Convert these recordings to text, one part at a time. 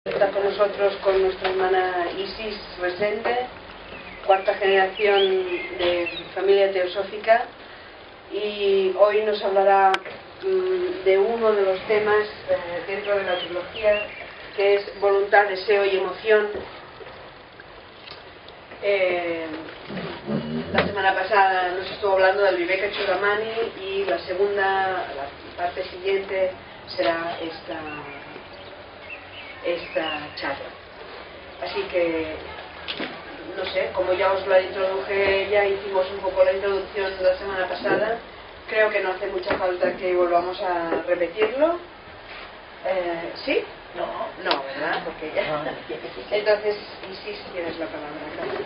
Está con nosotros con nuestra hermana Isis Resende, cuarta generación de familia teosófica, y hoy nos hablará de uno de los temas dentro de la trilogía, que es voluntad, deseo y emoción. La semana pasada nos estuvo hablando del Viveka Chudamani y la parte siguiente será esta charla. Así que, no sé, como ya os la introduje, ya hicimos un poco la introducción la semana pasada, creo que no hace mucha falta que volvamos a repetirlo. ¿Sí? No, ¿verdad? Porque ya. Entonces, Isis, tienes la palabra. Gracias.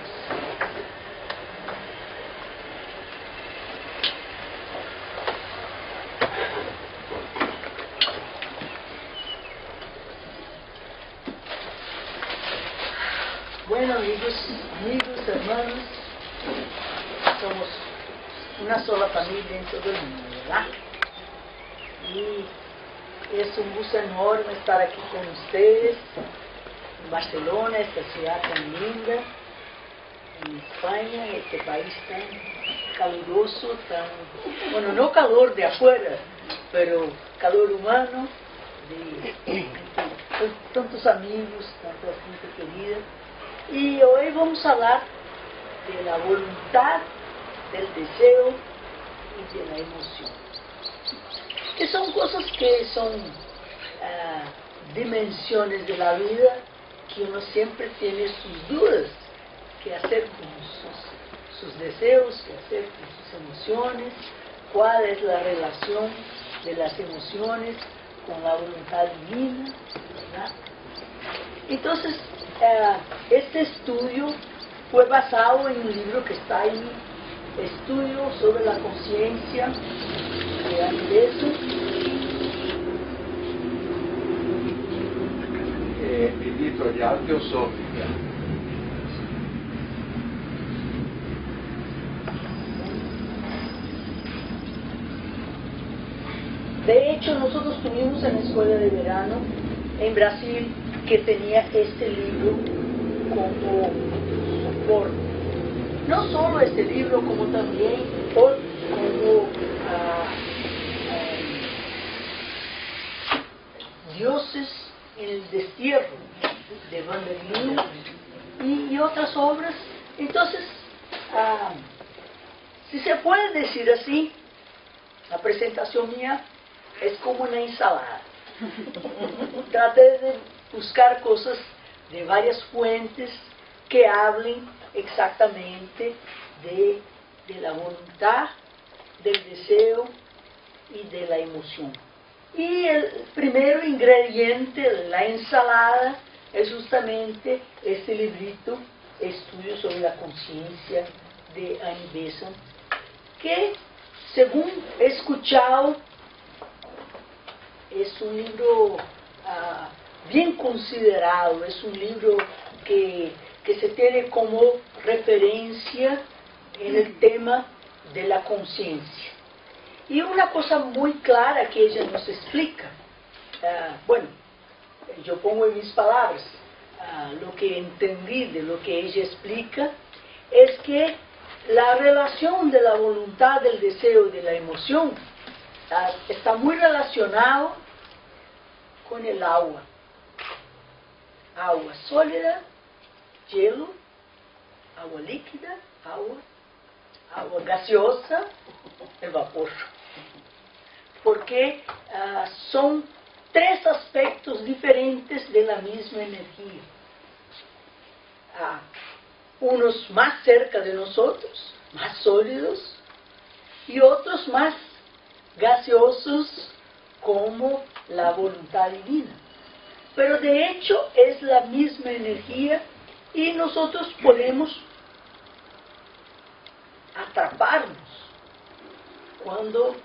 Bueno, amigos, hermanos, somos una sola familia en todo el mundo, ¿verdad? Y es un gusto enorme estar aquí con ustedes, en Barcelona, esta ciudad tan linda, en España, este país tan caluroso, bueno, no calor de afuera, pero calor humano, de tantos amigos, tanta gente querida. Y hoy vamos a hablar de la voluntad, del deseo y de la emoción. Que son cosas que son dimensiones de la vida que uno siempre tiene sus dudas, qué hacer con sus deseos, qué hacer con sus emociones, cuál es la relación de las emociones con la voluntad divina, ¿verdad? Entonces, este estudio fue basado en un libro que está ahí, Estudio sobre la conciencia de Anibeso. Editorial Teosófica. De hecho, nosotros tuvimos en la escuela de verano en Brasil que tenía este libro como soporte. No solo este libro, como también como Dioses en el destierro de Van der Leeuw y otras obras. Entonces, si se puede decir así, la presentación mía es como una ensalada. Traté de buscar cosas de varias fuentes que hablen exactamente de la voluntad, del deseo y de la emoción. Y el primer ingrediente de la ensalada es justamente este librito, Estudio sobre la conciencia de Anibeso, que según he escuchado es un libro bien considerado, es un libro que se tiene como referencia en el tema de la conciencia. Y una cosa muy clara que ella nos explica, bueno, yo pongo en mis palabras lo que entendí de lo que ella explica, es que la relación de la voluntad, del deseo y de la emoción está muy relacionado con el agua. Agua sólida, hielo, agua líquida, agua gaseosa, el vapor. Porque son tres aspectos diferentes de la misma energía. Unos más cerca de nosotros, más sólidos, y otros más gaseosos, como la voluntad divina. Pero de hecho es la misma energía y nosotros podemos atraparnos cuando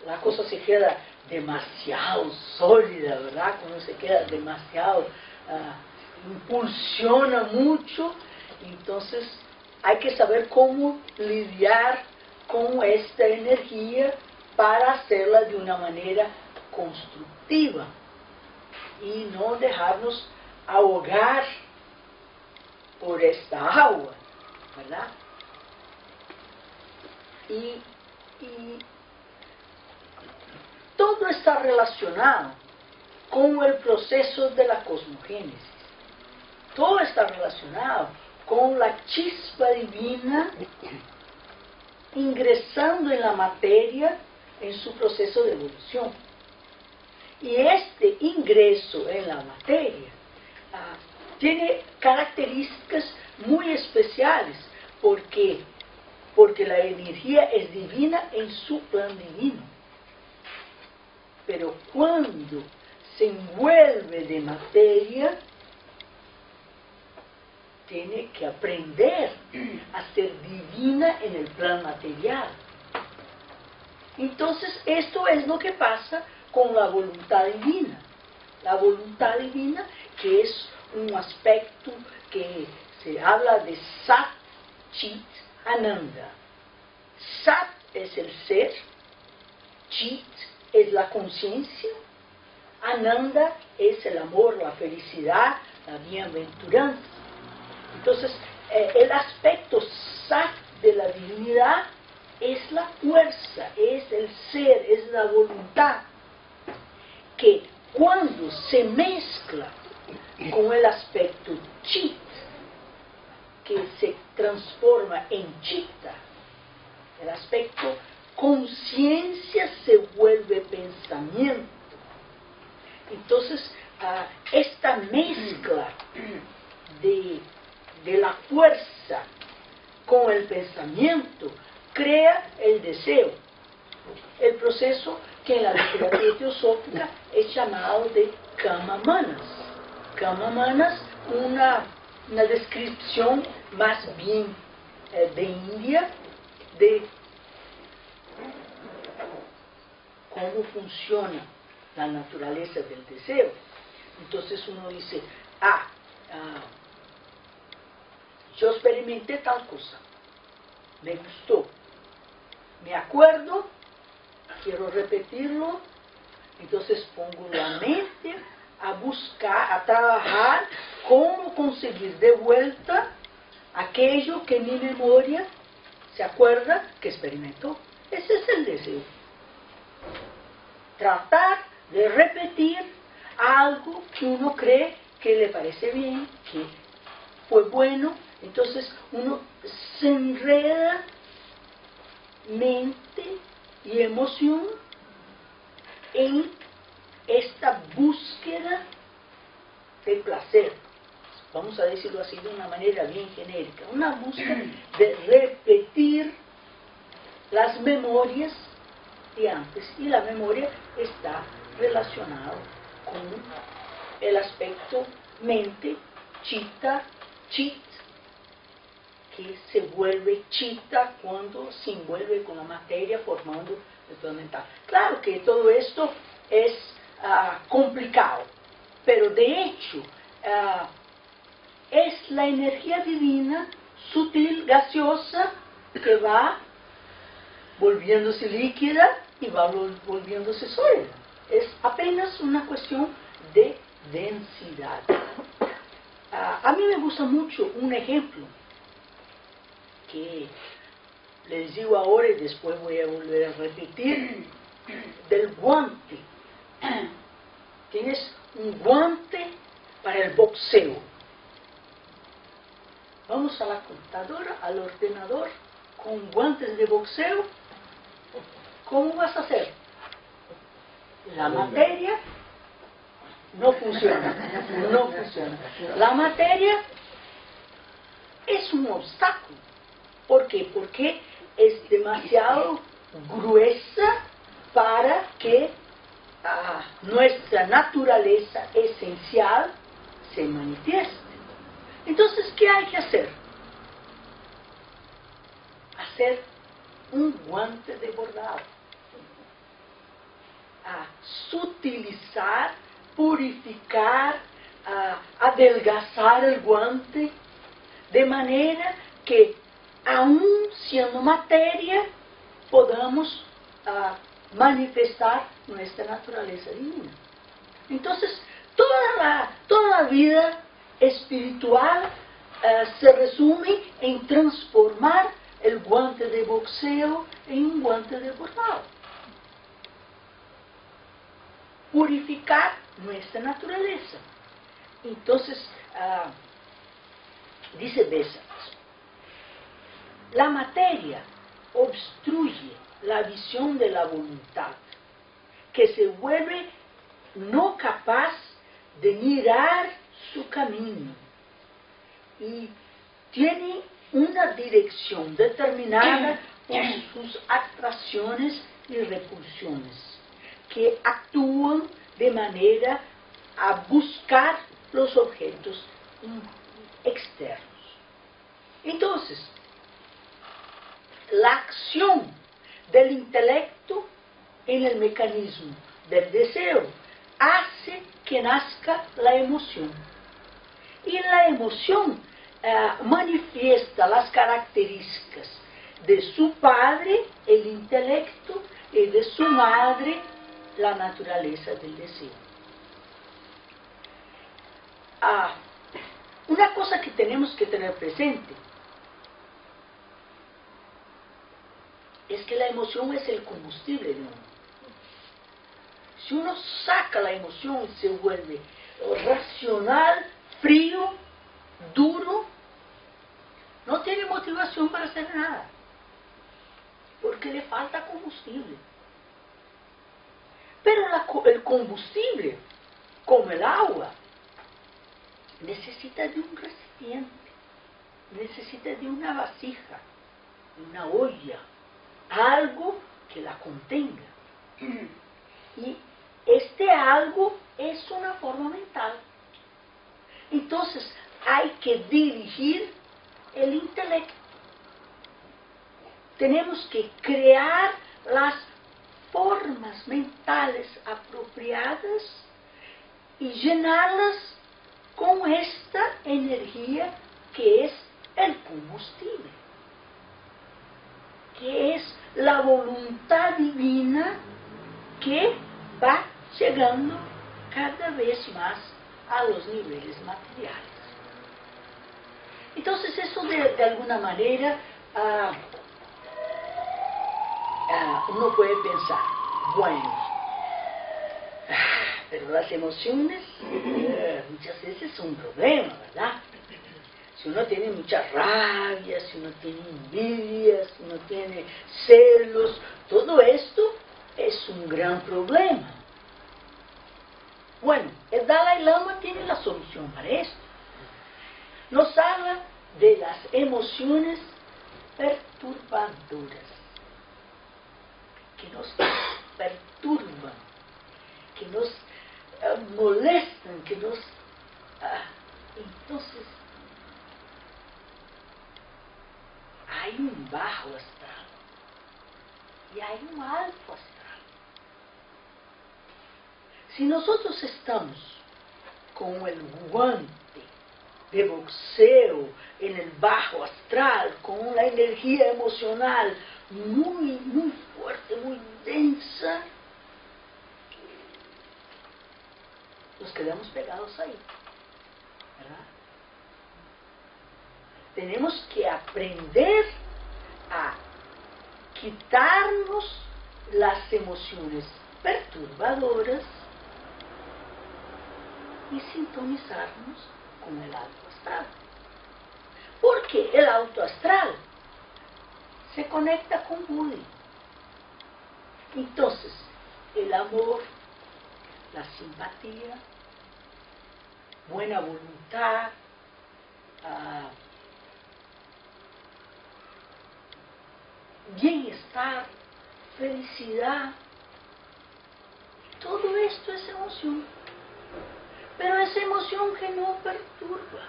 la cosa se queda demasiado sólida, ¿verdad? Cuando se queda demasiado, impulsiona mucho. Entonces hay que saber cómo lidiar con esta energía para hacerla de una manera constructiva. y no dejarnos ahogar por esta agua, ¿verdad? Y todo está relacionado con el proceso de la cosmogénesis. Todo está relacionado con la chispa divina ingresando en la materia en su proceso de evolución. Y este ingreso en la materia tiene características muy especiales porque la energía es divina en su plan divino. Pero cuando se envuelve de materia, tiene que aprender a ser divina en el plan material. Entonces, esto es lo que pasa con la voluntad divina. La voluntad divina, que es un aspecto que se habla de Sat, Chit, Ananda. Sat es el ser, Chit es la conciencia, Ananda es el amor, la felicidad, la bienaventuranza. Entonces, el aspecto Sat de la divinidad es la fuerza, es el ser, es la voluntad, que cuando se mezcla con el aspecto Chit, que se transforma en Chitta, el aspecto conciencia se vuelve pensamiento. Entonces, esta mezcla de la fuerza con el pensamiento crea el deseo. El proceso que en la literatura teosófica es llamado de Kama Manas. Kama Manas, una descripción más bien de India, de cómo funciona la naturaleza del deseo. Entonces uno dice, yo experimenté tal cosa, me gustó, me acuerdo, quiero repetirlo, entonces pongo la mente a buscar, a trabajar cómo conseguir de vuelta aquello que mi memoria se acuerda que experimentó. Ese es el deseo. Tratar de repetir algo que uno cree que le parece bien, que fue bueno. Entonces uno se enreda mente y emoción en esta búsqueda de placer. Vamos a decirlo así de una manera bien genérica. Una búsqueda de repetir las memorias de antes. Y la memoria está relacionada con el aspecto mente, chitta, chit, que se vuelve chitta cuando se envuelve con la materia formando el plan mental. Claro que todo esto es complicado, pero de hecho es la energía divina sutil, gaseosa, que va volviéndose líquida y va volviéndose sólida. Es apenas una cuestión de densidad. A mí me gusta mucho un ejemplo que les digo ahora y después voy a volver a repetir, del guante. Tienes un guante para el boxeo. Vamos a la computadora, al ordenador, con guantes de boxeo. ¿Cómo vas a hacer? La materia no funciona. No funciona. La materia es un obstáculo. ¿Por qué? Porque es demasiado gruesa para que nuestra naturaleza esencial se manifieste. Entonces, ¿qué hay que hacer? Hacer un guante de bordado. Sutilizar, purificar, adelgazar el guante, de manera que, aún siendo materia, podamos manifestar nuestra naturaleza divina. Entonces, Toda la vida espiritual se resume en transformar el guante de boxeo en un guante de bordado. Purificar nuestra naturaleza. Entonces, dice Bessel, la materia obstruye la visión de la voluntad, que se vuelve no capaz de mirar su camino y tiene una dirección determinada por sus atracciones y repulsiones, que actúan de manera a buscar los objetos externos. Entonces, la acción del intelecto en el mecanismo del deseo hace que nazca la emoción. Y la emoción manifiesta las características de su padre, el intelecto, y de su madre, la naturaleza del deseo. Una cosa que tenemos que tener presente es que la emoción es el combustible de uno. Si uno saca la emoción y se vuelve racional, frío, duro, no tiene motivación para hacer nada, porque le falta combustible. Pero el combustible, como el agua, necesita de un recipiente, necesita de una vasija, una olla, algo que la contenga. Y este algo es una forma mental. Entonces hay que dirigir el intelecto. Tenemos que crear las formas mentales apropiadas y llenarlas con esta energía que es el combustible, que es la voluntad divina que va llegando cada vez más a los niveles materiales. Entonces eso de alguna manera uno puede pensar, bueno, pero las emociones muchas veces son un problema, ¿verdad? Si uno tiene mucha rabia, si uno tiene envidia, si uno tiene celos, todo esto es un gran problema. Bueno, el Dalai Lama tiene la solución para esto. Nos habla de las emociones perturbadoras, que nos perturban, que nos molestan, que nos... entonces, hay un bajo astral y hay un alto astral. Si nosotros estamos con el guante de boxeo en el bajo astral, con una energía emocional muy, muy fuerte, muy densa, nos quedamos pegados ahí, ¿verdad? Tenemos que aprender a quitarnos las emociones perturbadoras y sintonizarnos con el alto astral. Porque el alto astral se conecta con Buda. Entonces, el amor, la simpatía, buena voluntad, bienestar, felicidad, todo esto es emoción. Pero es emoción que no perturba,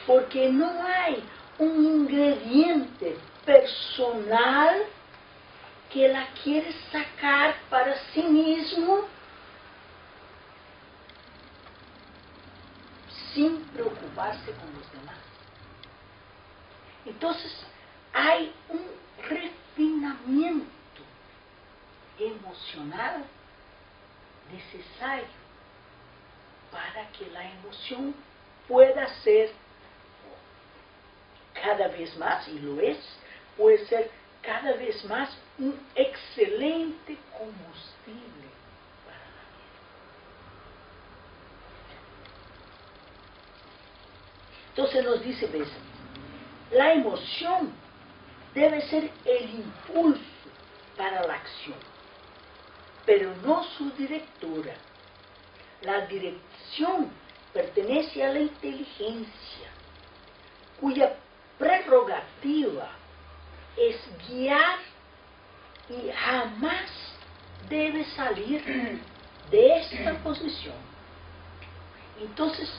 porque no hay un ingrediente personal que la quiere sacar para sí mismo sin preocuparse con los demás. Entonces hay un refinamiento emocional necesario para que la emoción pueda ser cada vez más, y lo es, puede ser cada vez más un excelente combustible para la vida. Entonces nos dice Bessel, la emoción debe ser el impulso para la acción, pero no su directora. La dirección pertenece a la inteligencia, cuya prerrogativa es guiar y jamás debe salir de esta posición. Entonces,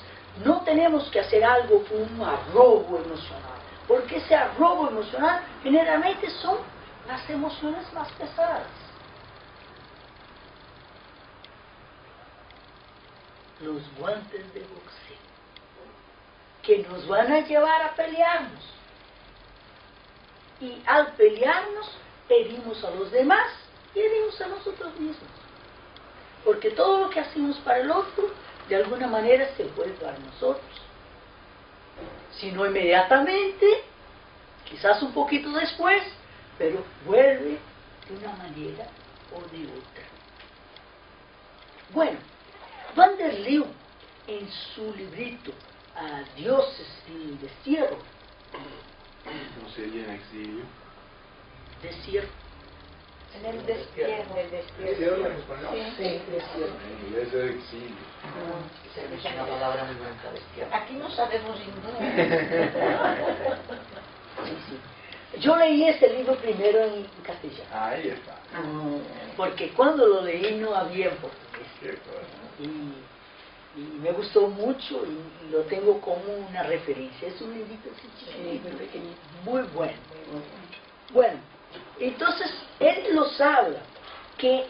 no tenemos que hacer algo con un arrobo emocional, porque ese arrobo emocional generalmente son las emociones más pesadas. Los guantes de boxeo, que nos van a llevar a pelearnos. Y al pelearnos, herimos a los demás y herimos a nosotros mismos. Porque todo lo que hacemos para el otro, de alguna manera se vuelve a nosotros. Si no inmediatamente, quizás un poquito después, pero vuelve de una manera o de otra. Bueno, Van der Leeuw, en su librito Dioses en el destierro, ¿No sería en exilio? destierro, En el destierro. ¿Destierro en español? sí, destierro. En inglés es exilio. Es una palabra muy buena, destierro. Aquí no sabemos inglés. Sí, sí. Yo leí este libro primero en castellano, Ahí está. porque cuando lo leí no había en portugués. Qué cosa. Y me gustó mucho y lo tengo como una referencia. Es un librito así chiquitito, muy bueno. Bueno, entonces él nos habla que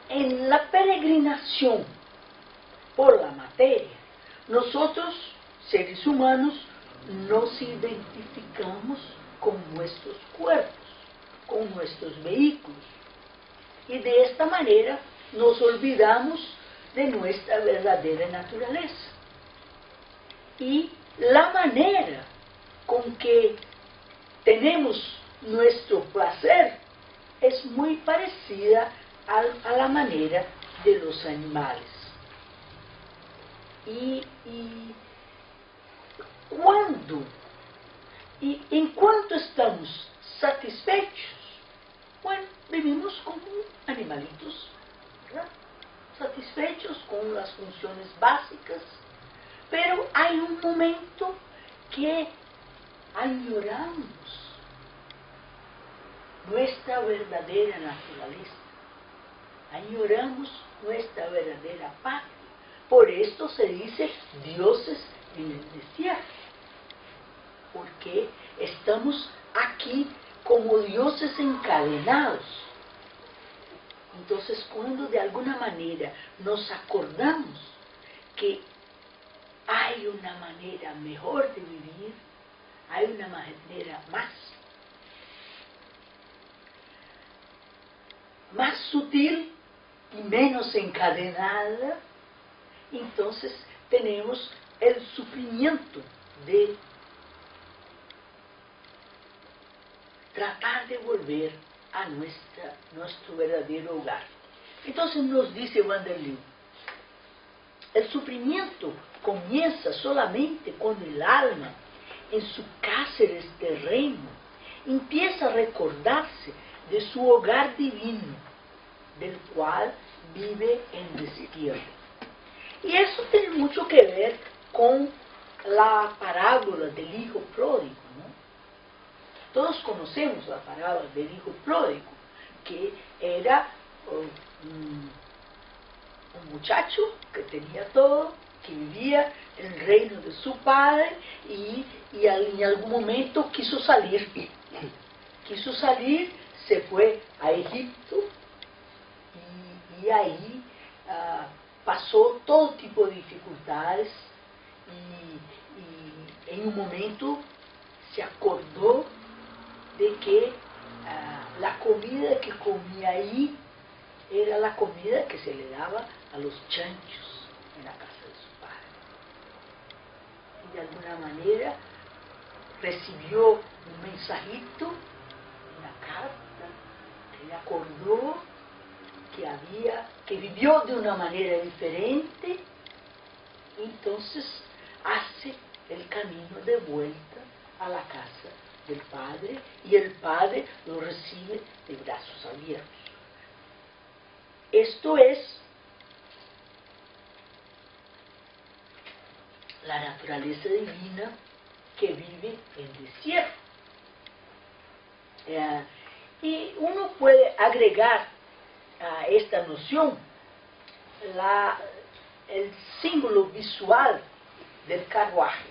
en la peregrinación por la materia, nosotros, seres humanos, nos identificamos con nuestros cuerpos, con nuestros vehículos. Y de esta manera nos olvidamos de nuestra verdadera naturaleza. Y la manera con que tenemos nuestro placer es muy parecida a la manera de los animales. Y en cuanto estamos satisfechos, bueno, vivimos como animalitos, ¿verdad? Satisfechos con las funciones básicas, pero hay un momento que añoramos nuestra verdadera naturaleza, añoramos nuestra verdadera patria. Por esto se dice dioses en el desierto, porque estamos aquí como dioses encadenados. Entonces, cuando de alguna manera nos acordamos que hay una manera mejor de vivir, hay una manera más sutil y menos encadenada, entonces tenemos el sufrimiento de tratar de volver a nuestro verdadero hogar. Entonces nos dice Van der Leeuw, el sufrimiento comienza solamente cuando el alma, en su cáceres terreno, empieza a recordarse de su hogar divino, del cual vive en destierro. Y eso tiene mucho que ver con la parábola del hijo pródigo, ¿no? Todos conocemos la parábola del hijo pródigo, que era un muchacho que tenía todo, que vivía en el reino de su padre y en algún momento quiso salir, se fue a Egipto y ahí pasó todo tipo de dificultades y en un momento se acordó de que la comida que comía ahí era la comida que se le daba a los chanchos en la casa de su padre. de alguna manera recibió un mensajito, una carta, que le acordó que vivió de una manera diferente, entonces hace el camino de vuelta a la casa del Padre, y el Padre lo recibe de brazos abiertos. Esto es la naturaleza divina que vive en desierto. Y uno puede agregar a esta noción el símbolo visual del carruaje.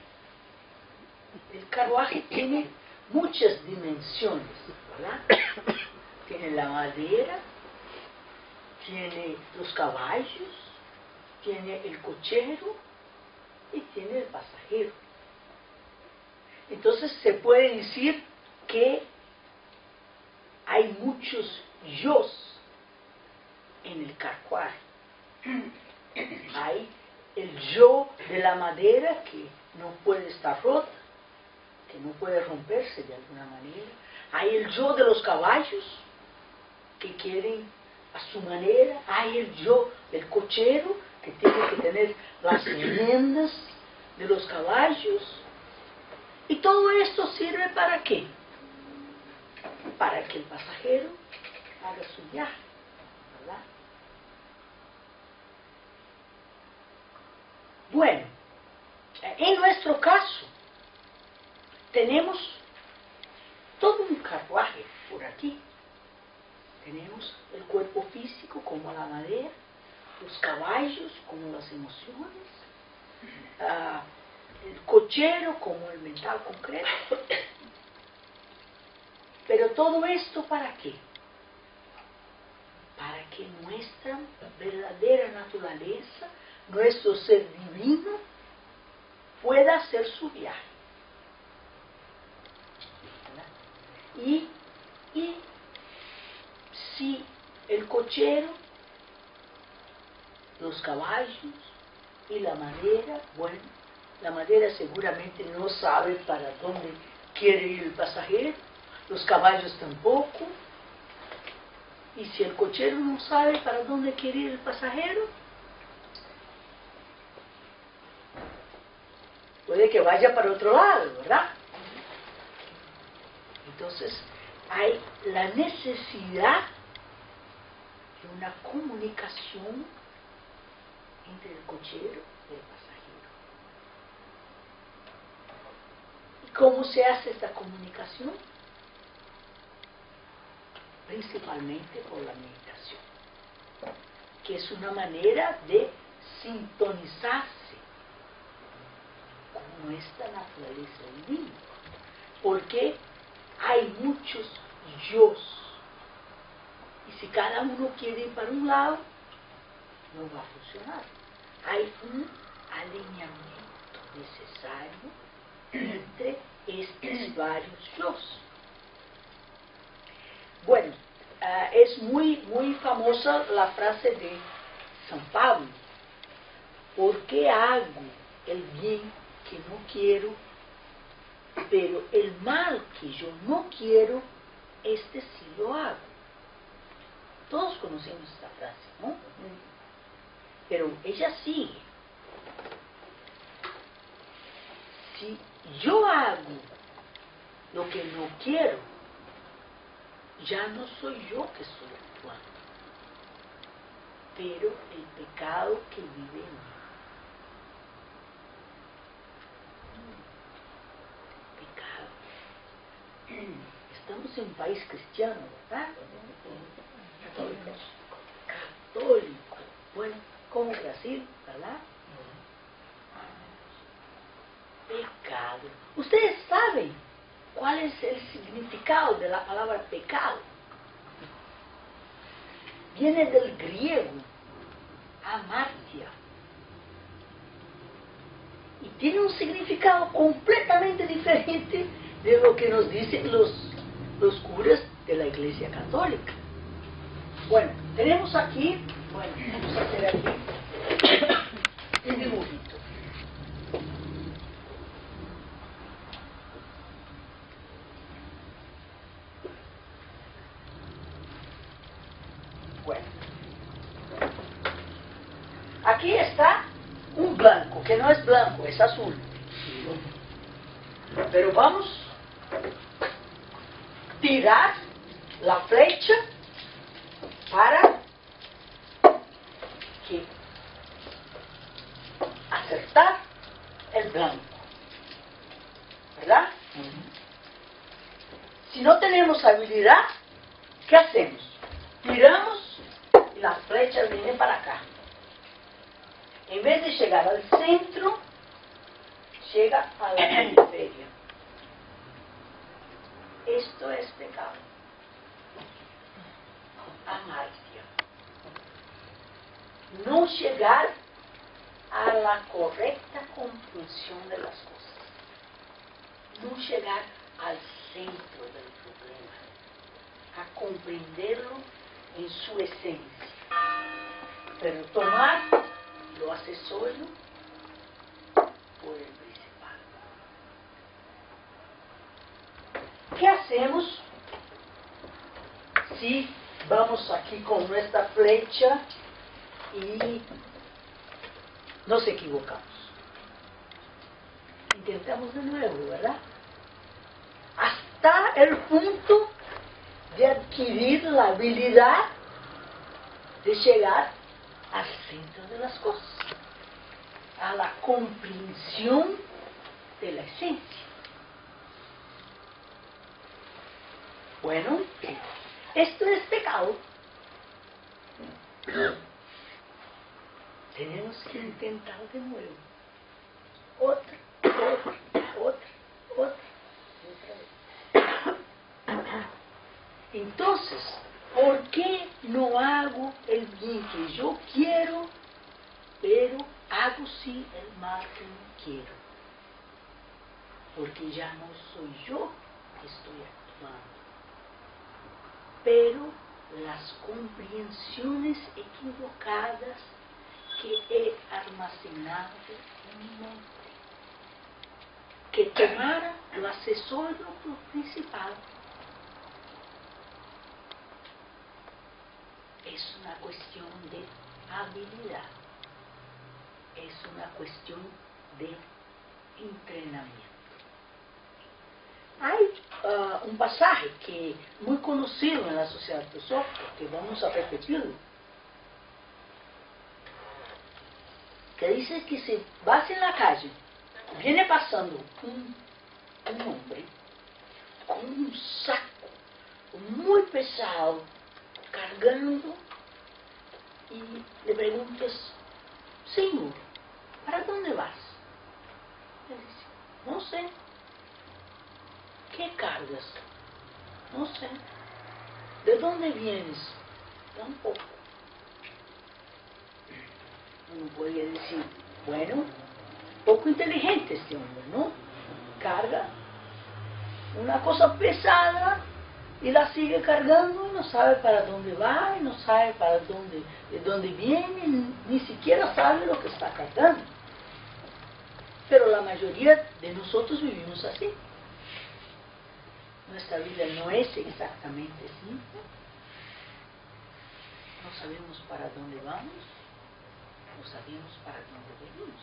El carruaje tiene muchas dimensiones, ¿verdad? Tiene la madera, tiene los caballos, tiene el cochero y tiene el pasajero. Entonces se puede decir que hay muchos yos en el carruaje. Hay el yo de la madera que no puede estar rota, que no puede romperse de alguna manera. Hay el yo de los caballos que quieren a su manera. Hay el yo del cochero que tiene que tener las riendas de los caballos. Y todo esto sirve ¿para qué? Para que el pasajero haga su viaje, ¿verdad? Bueno, en nuestro caso, tenemos todo un carruaje por aquí. Tenemos el cuerpo físico como la madera, los caballos como las emociones, el cochero como el mental concreto. Pero todo esto ¿para qué? Para que nuestra verdadera naturaleza, nuestro ser divino, pueda hacer su viaje. ¿Verdad? Y si el cochero, los caballos y la madera, bueno, la madera seguramente no sabe para dónde quiere ir el pasajero, los caballos tampoco, y si el cochero no sabe para dónde quiere ir el pasajero, puede que vaya para otro lado, ¿verdad? Entonces hay la necesidad de una comunicación entre el cochero y el pasajero. ¿Y cómo se hace esta comunicación? Principalmente por la meditación, que es una manera de sintonizarse con nuestra naturaleza divina, porque hay muchos yos, y si cada uno quiere ir para un lado, no va a funcionar. Hay un alineamiento necesario entre estos varios yos. Bueno, es muy famosa la frase de San Pablo: ¿por qué hago el bien que no quiero, pero el mal que yo no quiero, este sí lo hago? Todos conocemos esta frase, ¿no? Pero ella sigue: si yo hago lo que no quiero, ya no soy yo que estoy actuando, pero el pecado que vive en mí. Pecado. Estamos en un país cristiano, ¿verdad? Católico. Bueno, como Brasil, ¿verdad? Pecado. Ustedes saben cuál es el significado de la palabra pecado. Viene del griego amartia, y tiene un significado completamente diferente de lo que nos dicen los curas de la Iglesia Católica. Bueno, tenemos aquí, vamos a hacer aquí un dibujito. está un blanco, que no es blanco, es azul. Pero vamos a tirar la flecha para que acertar el blanco, ¿verdad? Si no tenemos habilidad, ¿qué hacemos? Tiramos y la flecha viene para acá. En vez de llegar al centro, llega a la periferia. Esto es pecado. Amartya. No llegar a la correcta comprensión de las cosas. No llegar al centro del problema. A comprenderlo en su esencia. Pero tomar lo accesorio por el principal. ¿Qué hacemos si vamos aquí con nuestra flecha y nos equivocamos? Intentamos de nuevo, ¿verdad? Hasta el punto de adquirir la habilidad de llegar al centro de las cosas, a la comprensión de la esencia. Bueno, esto es pecado. Tenemos que intentar de nuevo. Otra vez. Entonces, ¿por qué no hago el bien que yo quiero, pero hago sí el mal que no quiero? Porque ya no soy yo que estoy actuando, pero las comprensiones equivocadas que he almacenado en mi mente, que tomara lo accesorio por principal. Es una cuestión de habilidad, es una cuestión de entrenamiento. Hay un pasaje que muy conocido en la sociedad teosófica, que vamos a repetirlo, que dice que si vas en la calle, viene pasando un hombre con un saco muy pesado, cargando, y le preguntas: Señor, ¿para dónde vas? Él dice: no sé. ¿Qué cargas? No sé. ¿De dónde vienes? Tampoco. Uno podría decir: bueno, poco inteligente este hombre, ¿no? Carga una cosa pesada y la sigue cargando y no sabe para dónde va, y no sabe de dónde viene, ni siquiera sabe lo que está cargando. Pero la mayoría de nosotros vivimos así. Nuestra vida no es exactamente así. No sabemos para dónde vamos, no sabemos para dónde venimos.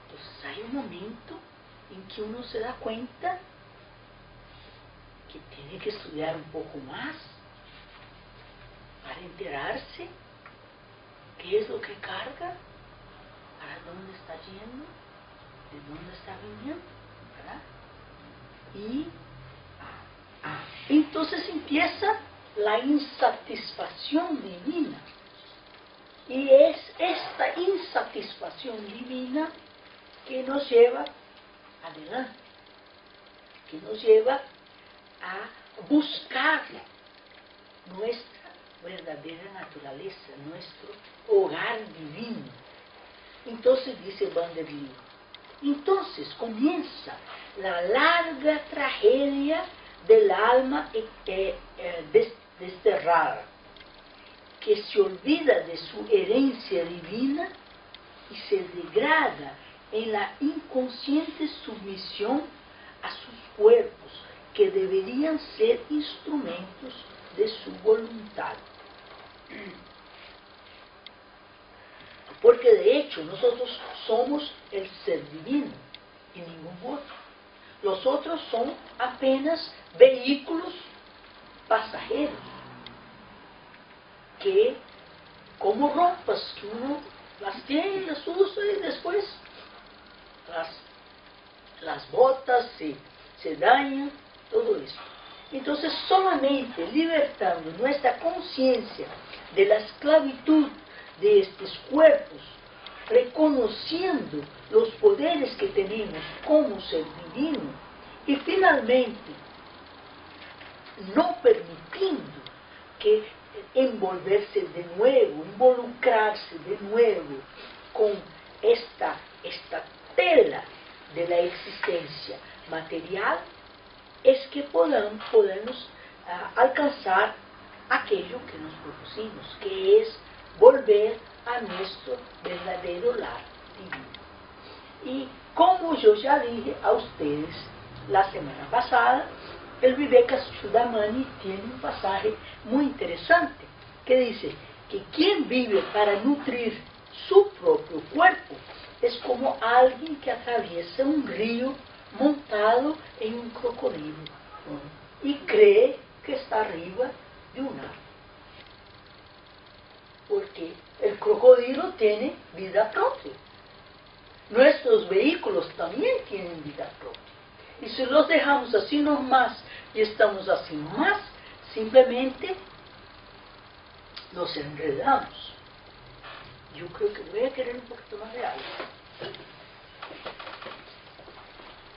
Entonces hay un momento en que uno se da cuenta que tiene que estudiar un poco más para enterarse qué es lo que carga, para dónde está yendo, de dónde está viniendo, ¿verdad? Y entonces empieza la insatisfacción divina. Y es esta insatisfacción divina que nos lleva adelante, que nos lleva a buscar nuestra verdadera naturaleza, nuestro hogar divino. Entonces dice Vanderbilt, entonces comienza la larga tragedia del alma desterrada, que se olvida de su herencia divina y se degrada en la inconsciente sumisión a sus cuerpos, que deberían ser instrumentos de su voluntad. Porque de hecho nosotros somos el ser divino y ningún otro. Los otros son apenas vehículos pasajeros que, como ropas, que uno las tiene, las usa y después las botas se dañan, todo eso. Entonces solamente libertando nuestra conciencia de la esclavitud de estos cuerpos, reconociendo los poderes que tenemos como ser divino y finalmente no permitiendo que envolverse de nuevo, involucrarse de nuevo con esta tela de la existencia material, es que podemos alcanzar aquello que nos propusimos, que es volver a nuestro verdadero lar divino. Y como yo ya dije a ustedes la semana pasada, el Vivekachudamani tiene un pasaje muy interesante que dice que quien vive para nutrir su propio cuerpo es como alguien que atraviesa un río montado en un crocodilo y cree que está arriba de un árbol. Porque el crocodilo tiene vida propia. Nuestros vehículos también tienen vida propia. Y si los dejamos así nomás y estamos así nomás, simplemente nos enredamos. Yo creo que voy a querer un poquito más de agua,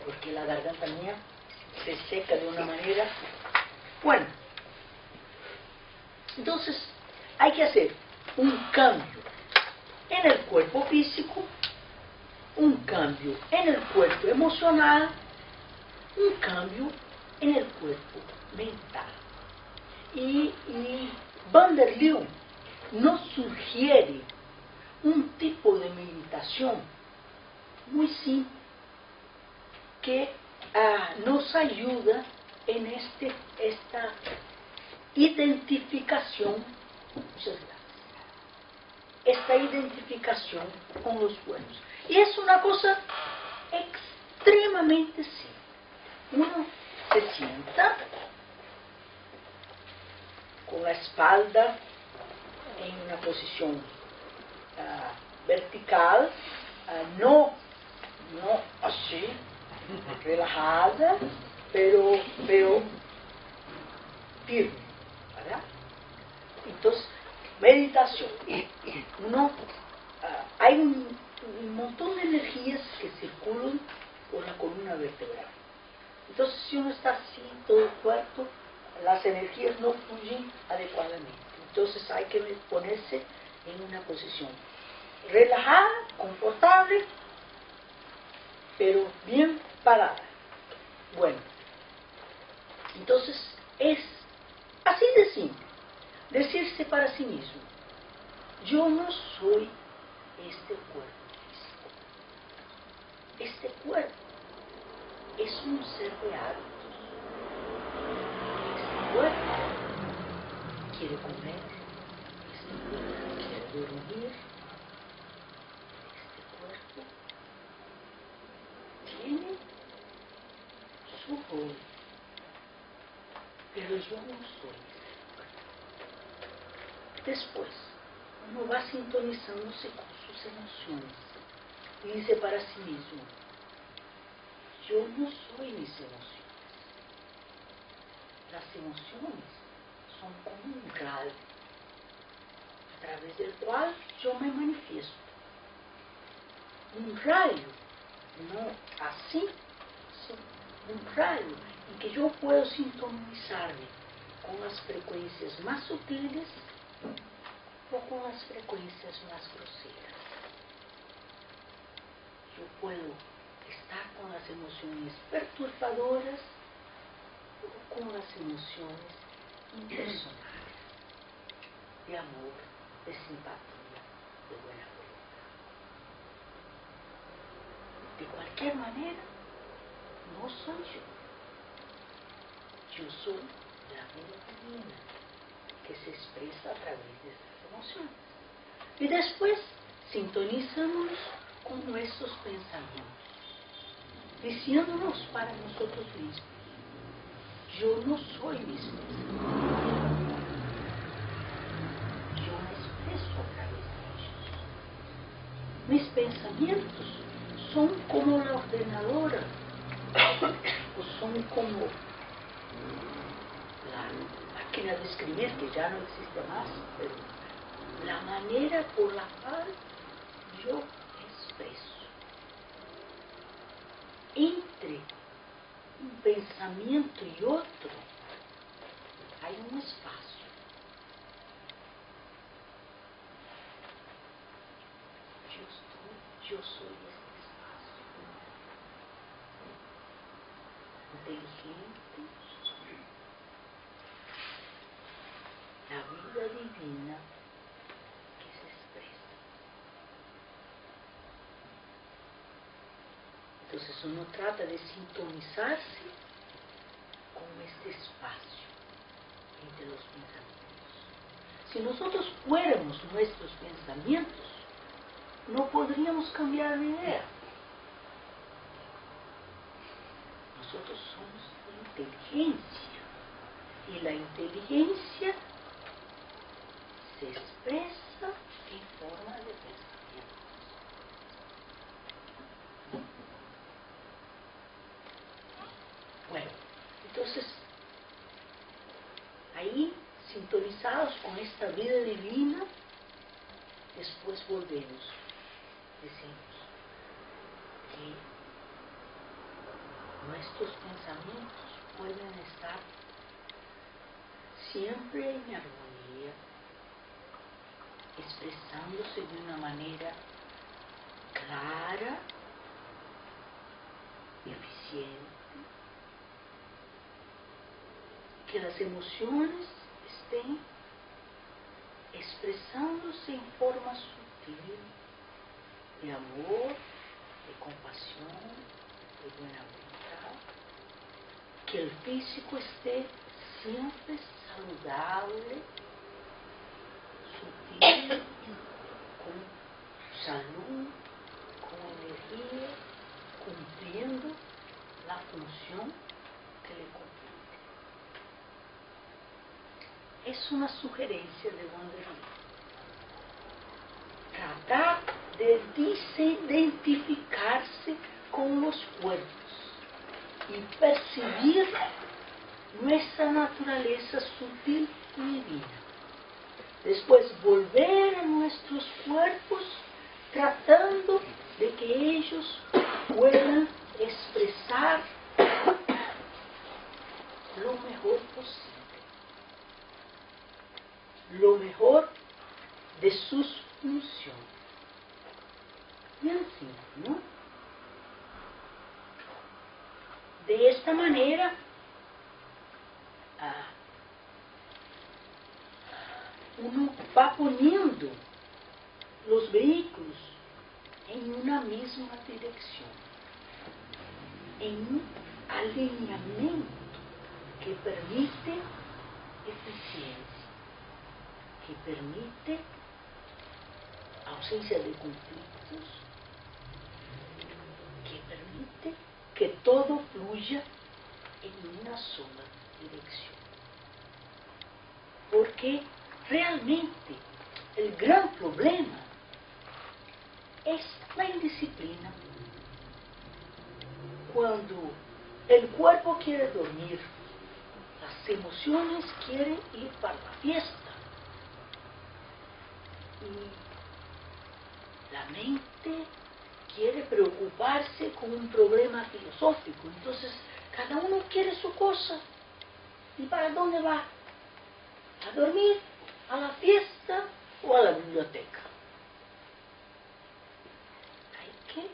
porque la garganta mía se seca de una manera. Bueno, entonces hay que hacer un cambio en el cuerpo físico, un cambio en el cuerpo emocional, un cambio en el cuerpo mental. Y Van der Leeuw nos sugiere un tipo de meditación muy simple que nos ayuda en esta identificación, esta identificación con los buenos. Y es una cosa extremadamente simple. Uno se sienta con la espalda en una posición vertical, no así, relajada, pero firme, ¿verdad? Entonces, meditación. Hay un montón de energías que circulan por la columna vertebral. Entonces, si uno está así todo el cuerpo, las energías no fluyen adecuadamente. Entonces hay que ponerse en una posición relajada, confortable, pero bien parada. Bueno, entonces es así de simple. Decirse para sí mismo: yo no soy este cuerpo físico. Este cuerpo es un ser de hábitos. Este cuerpo quiere comer, este cuerpo quiere dormir, este cuerpo tiene su rol, pero yo no soy este cuerpo. Después, uno va sintonizándose con sus emociones y dice para sí mismo: yo no soy mis emociones. Las emociones son como un rayo a través del cual yo me manifiesto. Un rayo, no así, un rayo en que yo puedo sintonizarme con las frecuencias más sutiles o con las frecuencias más groseras. Yo puedo estar con las emociones perturbadoras o con las emociones impersonales, de amor, de simpatía, de buena voluntad. De cualquier manera, no soy yo. Yo soy la vida divina que se expresa a través de esas emociones. Y después sintonizamos con nuestros pensamientos, diciéndonos para nosotros mismos, yo no soy mis pensamientos, yo me expreso a través de ellos. Mis pensamientos son como la ordenadora, o son como la máquina de escribir, que ya no existe más, pero la manera por la cual yo expreso. Entre un pensamiento y otro hay un espacio. Yo soy este espacio. Inteligente, la vida divina que se expresa. Entonces uno trata de sintonizarse con este espacio entre los pensamientos. Si nosotros fuéramos nuestros pensamientos, no podríamos cambiar de idea. Nosotros somos inteligencia, y la inteligencia se expresa en forma de pensamientos. Bueno, entonces, ahí, sintonizados con esta vida divina, después volvemos, decimos que nuestros pensamientos pueden estar siempre en armonía, expresándose de una manera clara, eficiente, que las emociones estén expresándose en forma sutil de amor, de compasión, de buena voluntad, que el físico esté siempre saludable, sutil, con salud, con energía, cumpliendo la función que le compete. Es una sugerencia de Wanderley. Tratar de desidentificarse con los cuerpos y percibir nuestra naturaleza sutil y divina. Después volver a nuestros cuerpos tratando de que ellos puedan expresar lo mejor posible, lo mejor de sus funciones. Bien simple, ¿no? De esta manera, uno va poniendo los vehículos en una misma dirección, en un alineamiento que permite eficiencia, que permite ausencia de conflictos, que permite que todo fluya en una sola dirección. Porque realmente el gran problema es la indisciplina. Cuando el cuerpo quiere dormir, las emociones quieren ir para la fiesta. Y la mente quiere preocuparse con un problema filosófico. Entonces, cada uno quiere su cosa. ¿Y para dónde va? ¿A dormir? ¿A la fiesta? ¿O a la biblioteca? Hay que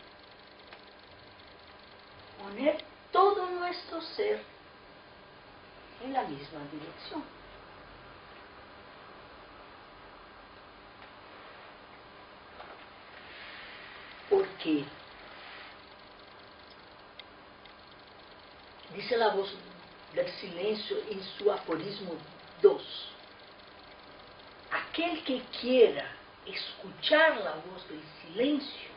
poner todo nuestro ser en la misma dirección. Porque dice la voz del silencio en su aforismo 2, aquel que quiera escuchar la voz del silencio,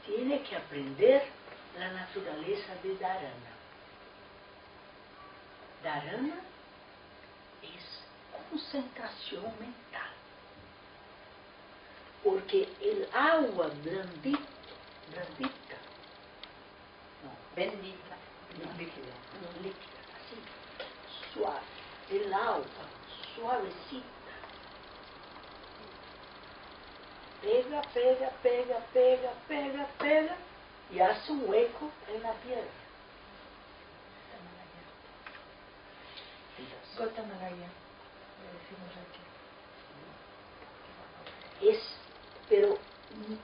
tiene que aprender la naturaleza de Dharana. Dharana es concentración mental. Porque el agua bendita, líquida, así, suave, el agua suavecita, pega y hace un hueco en la tierra. Gota Malaya, le decimos aquí. Es, pero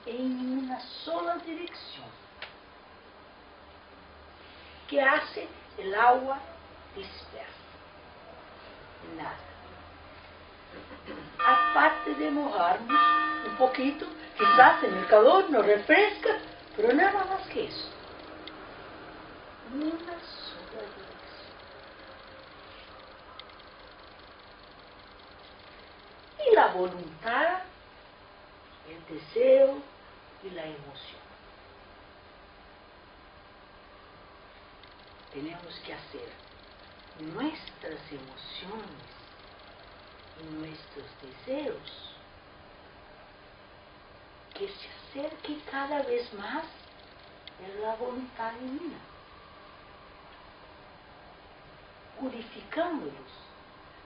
en una sola dirección. ¿Qué hace el agua dispersa? Nada. Aparte de mojarnos un poquito, quizás en el calor nos refresca, pero nada más que eso. Una sola dirección. Y la voluntad, el deseo y la emoción. Tenemos que hacer nuestras emociones y nuestros deseos que se acerquen cada vez más a la voluntad divina, purificándolos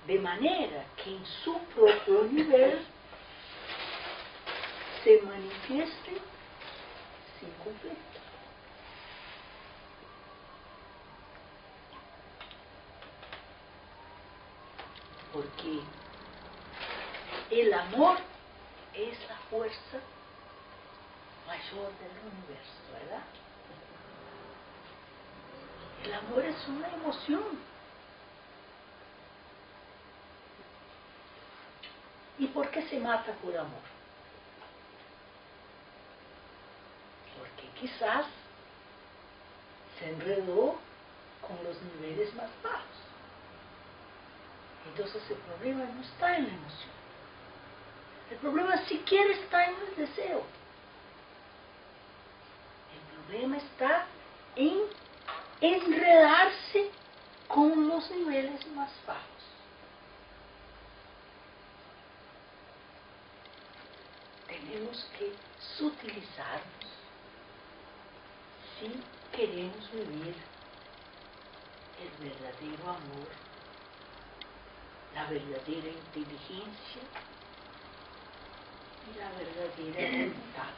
de manera que en su propio nivel se manifieste sin conflicto. Porque el amor es la fuerza mayor del universo, ¿verdad? El amor es una emoción. ¿Y por qué se mata por amor? Porque quizás se enredó con los niveles más bajos. Entonces el problema no está en la emoción. El problema siquiera está en el deseo. El problema está en enredarse con los niveles más bajos. Tenemos que sutilizarnos si queremos vivir el verdadero amor, la verdadera inteligencia y la verdadera voluntad.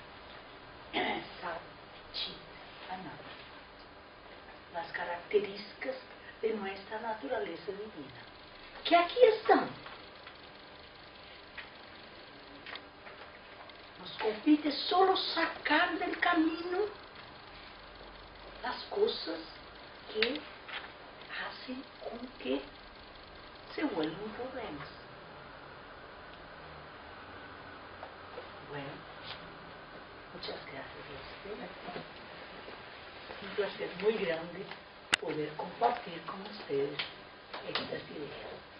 Sat, Chit, Ananda. Las características de nuestra naturaleza divina, que aquí están. Nos compete solo sacar del camino las cosas que hacen con que se vuelven problemas. Bueno, muchas gracias. Un placer muy grande poder compartir con ustedes estas ideas.